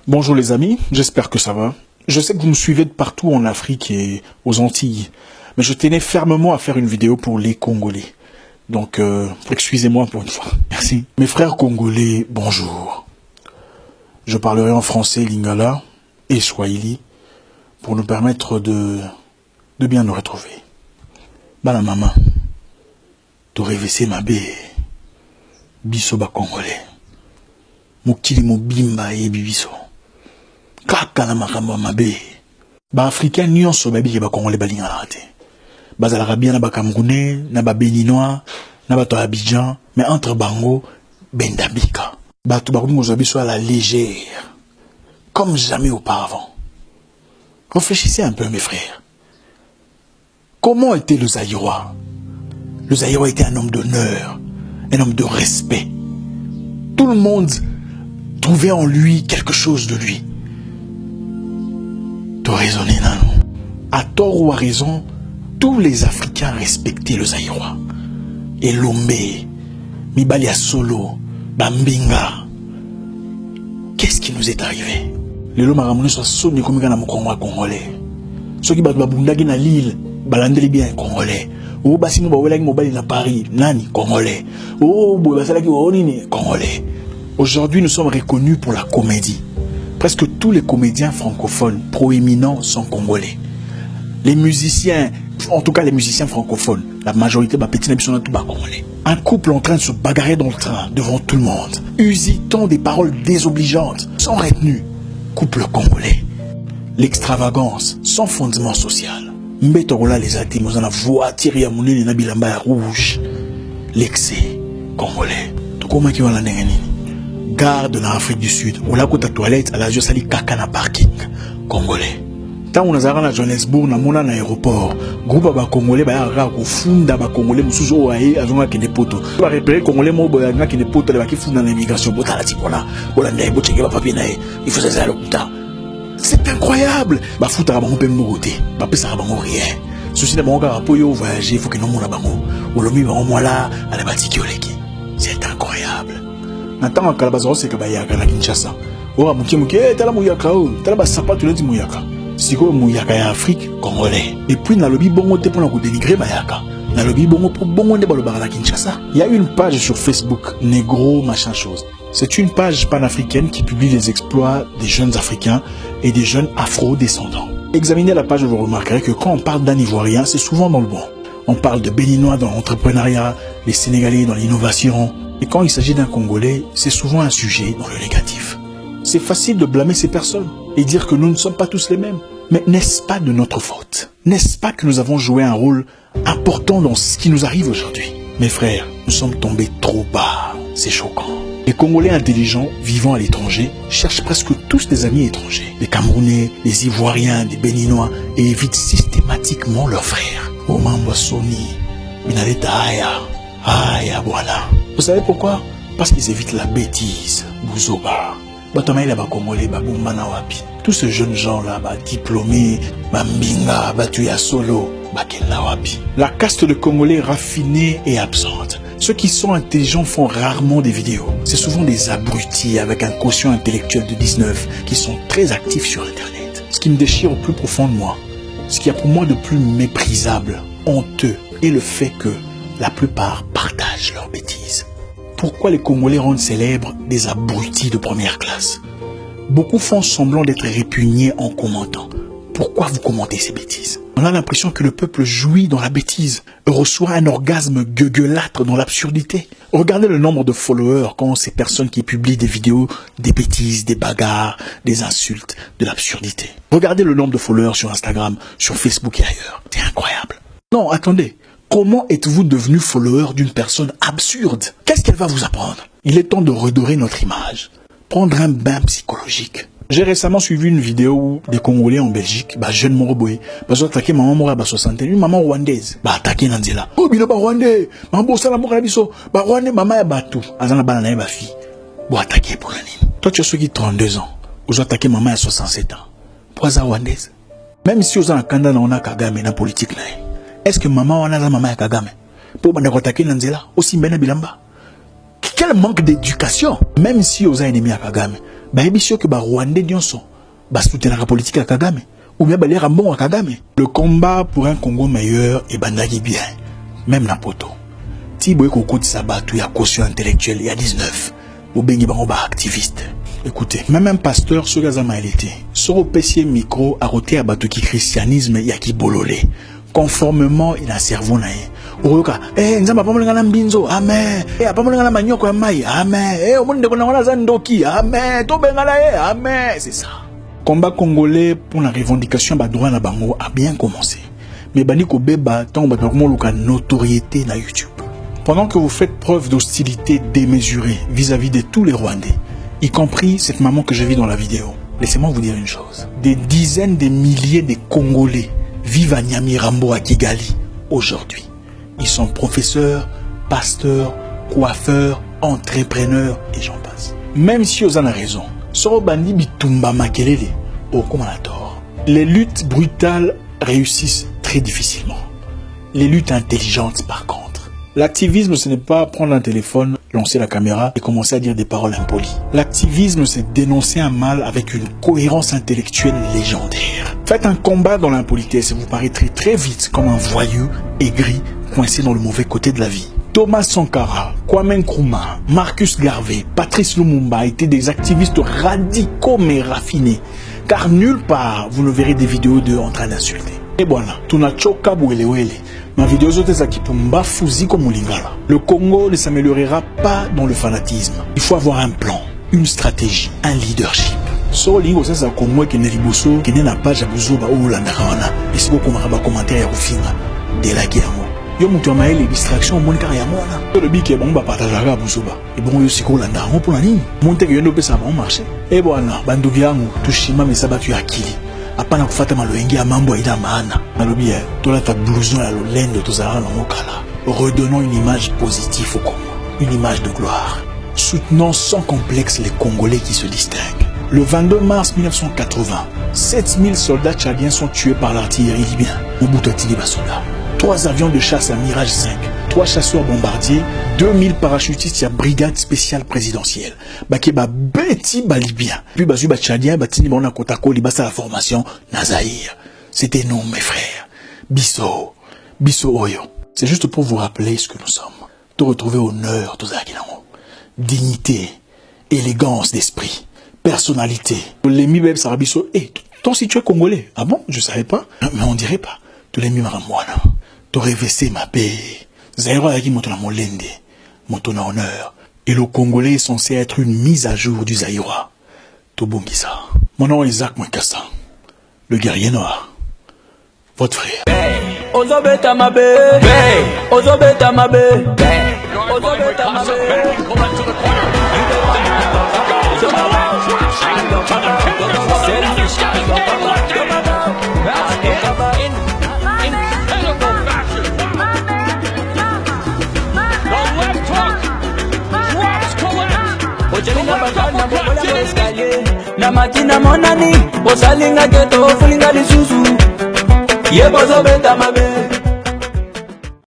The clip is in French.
Bonjour les amis, j'espère que ça va. Je sais que vous me suivez de partout en Afrique et aux Antilles, mais je tenais fermement à faire une vidéo pour les Congolais. Donc, excusez-moi pour une fois. Merci. Mes frères congolais, bonjour. Je parlerai en français, lingala et swahili pour nous permettre de bien nous retrouver. Bana maman, tu rêvessé ma bé, biso ba congolais. Mokili mobimba et bibiso. Kaka na makambo mabe. Ba africain nyonso babi ke ba congolais balingana te. Bazalaka bien na ba camerounais, na ba béninois, na ba to Abidjan, mais entre bango bendabika. Ba to ba ko biso à la légère, comme jamais auparavant. Réfléchissez un peu mes frères. Comment était le Zaïrois? Le Zaïrois était un homme d'honneur, un homme de respect. Tout le monde trouvait en lui quelque chose de lui. Tu as raisonné, non? À tort ou à raison, tous les Africains respectaient le Zaïrois. Et Lomé, Mibali Solo, Bambinga. Qu'est-ce qui nous est arrivé? Les lots maramounés sont sonnés comme un Congolais. Ceux qui battent Babundagi na Lille, balandeli bien Congolais. Oh, Bassino Bawelagi Mobali na Paris, Nani, Congolais. Oh, Bobasalaki Onini, Congolais. Aujourd'hui, nous sommes reconnus pour la comédie. Presque tous les comédiens francophones proéminents sont congolais. Les musiciens, en tout cas les musiciens francophones, la majorité des petits sont tout congolais. Un couple en train de se bagarrer dans le train devant tout le monde, usitant des paroles désobligeantes, sans retenue. Couple congolais. L'extravagance, sans fondement social. Mbetorola les athées, nous en avons voiture ya mounini na bilamba rouge. L'excès congolais. Tout comment qui va la nengani? Garde dans l'Afrique du Sud, où la côte à toilette, à la Josali Kaka na parking congolais. Tant on a à Johannesburg, na mona na aéroport, groupe ba congolais ba yara ko funda ba congolais musuzo wae azonga kende poto. Ba repérer congolais mo ba nga kende poto ba ki funda na immigration bota la tipona. Bola ndai bo cheke ba papier na il faut ça le putain. C'est incroyable. Ba futa ba ngopé ngoté. Ba pesa ba ngo rien. Ceci na bango po yo voyager, il faut que non mona bango. Olomi ba mo là à la batiki oleki. C'est incroyable. Natanga kalabazoro c'est que ba yaka na Kinshasa. Ora muki tala muyaka o, tala ba sapato leti muyaka. Siko muyaka ya Afrique congolais. Et puis na lobi bongo te pona ko dénigrer bayaka. Na lobi bongo pour bongo nde balobaka na Kinshasa. Il y a une page sur Facebook, Négro machin chose. C'est une page panafricaine qui publie les exploits des jeunes Africains et des jeunes Afro-descendants. Examinez la page, vous remarquerez que quand on parle d'un Ivoirien, c'est souvent dans le bon. On parle de Béninois dans l'entrepreneuriat, les Sénégalais dans l'innovation. Et quand il s'agit d'un Congolais, c'est souvent un sujet dans le négatif. C'est facile de blâmer ces personnes et dire que nous ne sommes pas tous les mêmes. Mais n'est-ce pas de notre faute? N'est-ce pas que nous avons joué un rôle important dans ce qui nous arrive aujourd'hui? Mes frères, nous sommes tombés trop bas. C'est choquant. Les Congolais intelligents vivant à l'étranger cherchent presque tous des amis étrangers. Les Camerounais, les Ivoiriens, les Béninois et évitent systématiquement leurs frères. Omamba Soni, Binaleta Aya, voilà. Vous savez pourquoi? Parce qu'ils évitent la bêtise. Bouzoba. Batamaï la Congolais, Baboumana Wapi. Tous ces jeunes gens-là, diplômés, Bambinga, Batuya Solo, Bakela Wapi. La caste de Congolais raffinée et absente. Ceux qui sont intelligents font rarement des vidéos. C'est souvent des abrutis avec un quotient intellectuel de 19 qui sont très actifs sur Internet. Ce qui me déchire au plus profond de moi, ce qu'il y a pour moi de plus méprisable, honteux, est le fait que la plupart partagent leurs bêtises. Pourquoi les Congolais rendent célèbres des abrutis de première classe? Beaucoup font semblant d'être répugnés en commentant. Pourquoi vous commentez ces bêtises? On a l'impression que le peuple jouit dans la bêtise, reçoit un orgasme gueulâtre dans l'absurdité. Regardez le nombre de followers quand ces personnes qui publient des vidéos, des bêtises, des bagarres, des insultes, de l'absurdité. Regardez le nombre de followers sur Instagram, sur Facebook et ailleurs. C'est incroyable. Non, attendez. Comment êtes-vous devenu follower d'une personne absurde? Qu'est-ce qu'elle va vous apprendre? Il est temps de redorer notre image. Prendre un bain psychologique. J'ai récemment suivi une vidéo des Congolais en Belgique, jeune Moroboy, ils ont attaqué maman Mora 60, une maman rwandaise, attaqué Nanzela. Oh, bino ba rwandais, maman ça la mora biso, rwandais maman ya batu, azana bana na ba fille. Bo attaqué pour la nini. Toi tu as ceux qui 32 ans, ils ont attaqué maman à 67 ans. Pour ça rwandaise. Même si aux en Kanda na on a Kagame na politique là. Est-ce que maman on a la maman ya Kagame? Pour bana attaquer Nanzela, aussi mbena bilamba. Quel manque d'éducation. Même si aux ennemis à Kagame, Baebisio que ba Rwandais nyonso ba soutenir la politique à Kagame ou bien ba lire bon à Kagame. Le combat pour un Congo meilleur est bandagi bien, même na poto. Tiboy kokoti sabatu ya caution intellectuelle il y a 19. Ou bengi bango ba activiste. Écoutez, même un pasteur sur Gazama il était. Sur au PC micro à roter à batu qui christianisme ya ki bololé. Conformément il a cerveau na ye. Oyoka, nzamba pamolenga na mbinzo, amen. Pamolenga na manyoko ya mai, amen. Omonde kona wana zandoki, amen. To benga na ye, amen. C'est ça. Combat congolais pour la revendication ba droit na bango a bien commencé. Mais bani ko beba tant ba ko luka notoriété na YouTube. Pendant que vous faites preuve d'hostilité démesurée vis-à-vis de tous les Rwandais, y compris cette maman que j'ai vue dans la vidéo, laissez-moi vous dire une chose. Des dizaines de milliers de Congolais vivent à Nyamirambo, à Kigali, aujourd'hui. Ils sont professeurs, pasteurs, coiffeurs, entrepreneurs et j'en passe. Même si vous en avez raison, Sorobandi Bitumba Makelele, au tort. Les luttes brutales réussissent très difficilement. Les luttes intelligentes par contre. L'activisme, ce n'est pas prendre un téléphone, lancer la caméra et commencer à dire des paroles impolies. L'activisme, c'est dénoncer un mal avec une cohérence intellectuelle légendaire. Faites un combat dans l'impolitesse et vous paraîtrez très vite comme un voyou aigri, coincé dans le mauvais côté de la vie. Thomas Sankara, Kwame Nkrumah, Marcus Garvey, Patrice Lumumba étaient des activistes radicaux mais raffinés. Car nulle part, vous ne verrez des vidéos d'eux en train d'insulter. Et voilà, tunachoka bwelewele. Ma vidéo le Congo ne s'améliorera pas dans le fanatisme. Il faut avoir un plan, une stratégie, un leadership. So lingo sasa Congo qui n'est liboso, qui n'est la page à buzoba ou la narana. Et si vous commencez à commenter à Rufinga, de la guerre. Yo mutu amaye les distractions mon car ya mona. Le bic est bon ba partager à buzoba. Et bon yo siko la narana pour la ligne. Monte que yo no pesa bon marché. Et voilà, bandugi yangu tushima mesabatu ya akili. Apana kufata maloengi ya mambo ida maana. Nalobi tola ta blouson ya lolendo tozara na mokala. Redonnons une image positive au Congo, une image de gloire. Soutenons sans complexe les Congolais qui se distinguent. Le 22 mars 1980, 7000 soldats tchadiens sont tués par l'artillerie libyenne. Mobutu Atili Basoda. 3 avions de chasse à Mirage 5, 3 chasseurs bombardiers, 2000 parachutistes à brigade spéciale présidentielle. Bakeba beti balibien. Puis basu ba tchadien batini bona kotako libasa la formation Nazaïr. C'était nous mes frères. Bisso Oyo. C'est juste pour vous rappeler ce que nous sommes. De retrouver honneur tous akinamo. Dignité, élégance d'esprit, personnalité. Les mi beb sarabiso. Toi si tu es congolais. Ah bon, je savais pas. Mais on dirait pas. Tous les mi maramwana. T'aurais vessé ma paix. Zairo yaki motona molende. Motona honneur. Et le Congolais est censé être une mise à jour du Zaïrois. Tobongisa. Mon nom est Isaac Mouekassa. Le guerrier noir. Votre frère. Ozobeta mabe, Ozobeta mabe, Ozobeta mabe. Na matina monani, osalinga keto fulinga lisusu. Ye bozo beta mabe.